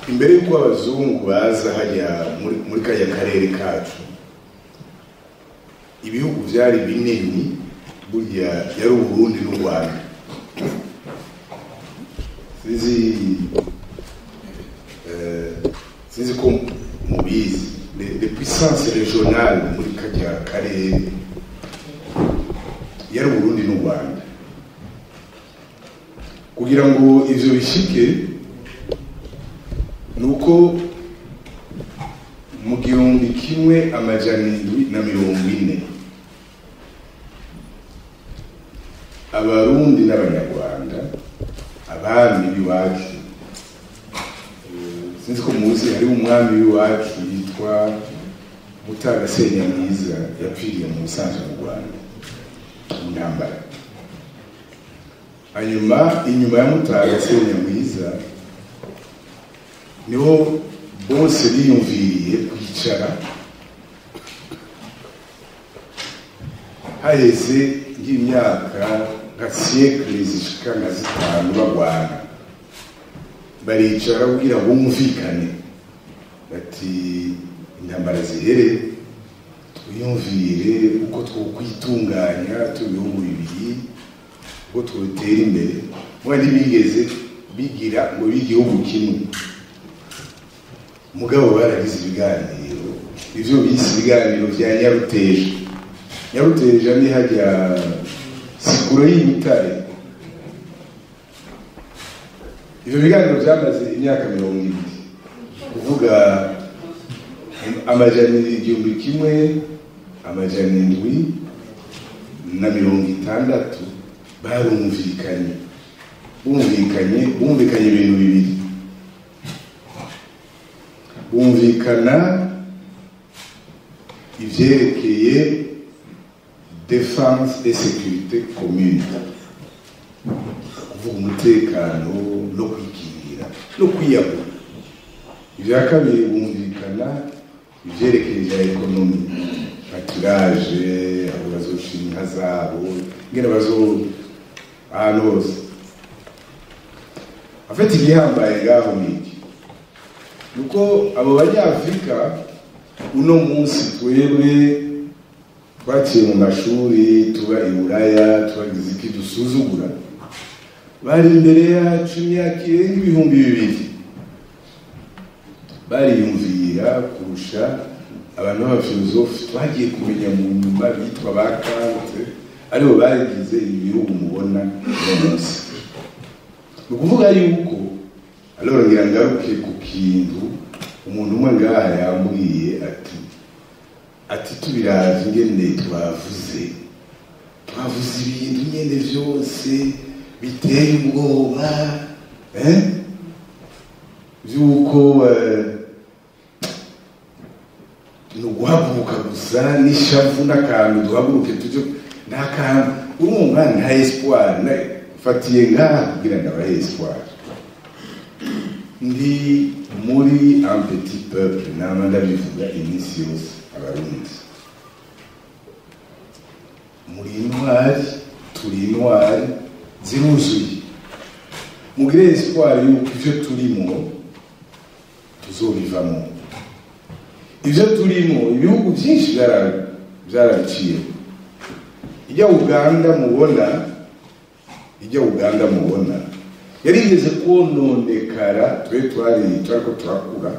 imbere y'uko abazungu baza hajya muri kaya karere kacu, ibihugu byari binini burya yari Uburundi n'u Rwanda. Sinzi ko mubizi les puissances régionales muri kajya karere yari Uburundi n'u Rwanda. Kugira ngo ivyo bishike nuko mu 1740 Abarundi n'Abanyarwanda abami b'iwacu, sinzi ko muzi hari umwami w'iwacu yitwa Mutara Senyamwiza yapfiriye mu Busanza mu Rwanda mu ntambara. Inyuma ya Mutara Senyamwiza niho bose biyumviriye kwicara, haheze y'imyaka nka siècle zishika nka 5 barwana, baricara kugira bumvikane bati intambara zihere, twiyumvire uko twokwitunganya tubihugu bibiri, uko twotera imbere. Mwari bigeze bigira ngo b'igihugu kimwe, mugabo baragize ibiganiro, ivyo bise ibiganiro vya Nyaruteja. Nyaruteja ni hajya Sikuro y'Ibitare. Ivyo biganiro byamaze imyaka 20, kuvuga amajana 1760 barumvikanye ibintu bibiri. Bumvikana ivyerekeye défense et sécurité commune, kuvuga umutekano no kwikingira no kwiyagura. Ivya kabiri bumvikana ivyerekeye vya ekonomi, paturage, abo bazoshinga inka zabo, ngene ahantu hose. Afite igihambaye ngaho niki nuko abo banyafrika uno munsi twebwe twaciye mu mashuri, tuba i Buraya, twagize iki dusuzugura, bari imbere yacu imyaka irenga 2000. Bariyumvira kurusha abantu b'abafilozofi twagiye kumenya mu nyuma bitwa ba Kant, aribo bagize ibihugu mubona uno munsi. Ni ukuvuga yuko alors ngira ngaruke ku kintu umuntu umwe ngaha yambwiye ati tubiravye ingene twavuze ibintu nyene vyose biteye ubwoba, vyuko nuguhaguruka gusa n'ishavu n'akantu duhaguruke tuje n'akantu urumva nta espoir. Fatiye ngaha kugira ngo abahe espoir. Ndi muri un petit peuple, nama ndabivuga iminsi yose Abarundi. Muri intwari, turi intwari ziruzuye. Mugire espoir yuko ivyo turimo tuzobivamo. Ivyo turimo ibihugu byinshi byarabiciye. Ijya Uganda mubona yarigeze kononekara, twariko turakura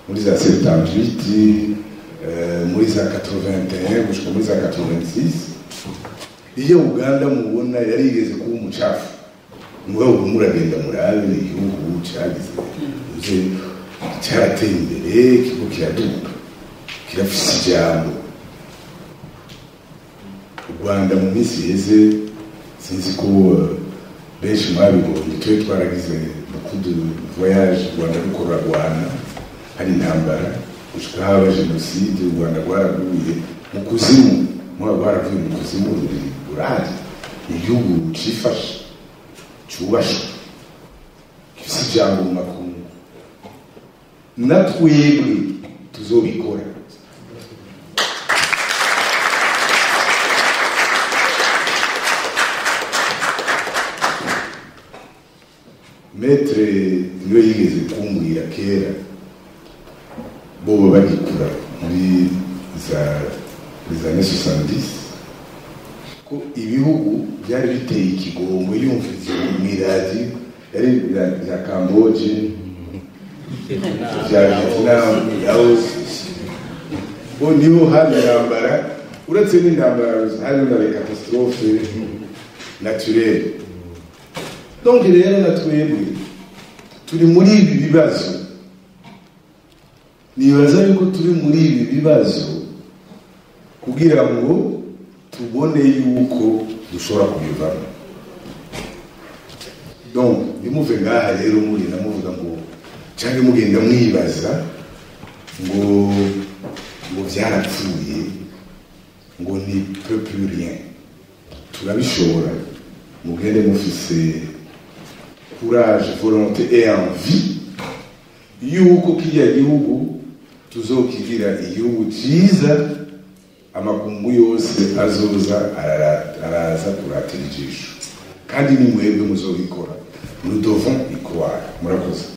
muri za 78, muri za 81 gushika muri za 86. Ijya Uganda mubona yarigeze kuba umucafu, mugabo muragenda murabe igihugu cyagize cyarateye imbere, kigo kiraduka, kirafise ijambo. U Rwanda mu minsi heze sinzi ko benshi mwabibonye, twe twaragize beaucoup de voyage u Rwanda rukorarwana, hari intambara gushika haba jenoside, u Rwanda rwaraguye mu kuzimu, rwaravuye mu kuzimu rurahari. Igihugu cifashe cubashe gifise ijambo mu makungu, natwebwe tuzobikora. Maître niyo yigeze kumbwira kera bobo bagikura muri za années 70 ko ibihugu byari biteye ikigongo yumvise mwiradi yari za Cambodia ya Vietnam Laos bo niho hari intambara uretse n'intambara hari na catastrophe naturelle. Donc rero natwebwe turi muri ibi bibazo, nibaza yuko turi muri ibi bibazo kugira ngo tubone yuko dushobora kubivamo. Donc nimuve ngaha rero muri namuvuga ngo cyangwa mugenda mwibaza ngo byarapfuye ngo ni peu plus rien. Turabishobora mugende mufise courage, volonté et envie yuko kiriya gihugu tuzokigira igihugu cyiza, amakungu yose azoza araza kuratira ijisho, kandi ni mwebwe muzobikora. Nous devons y croire. Murakoze.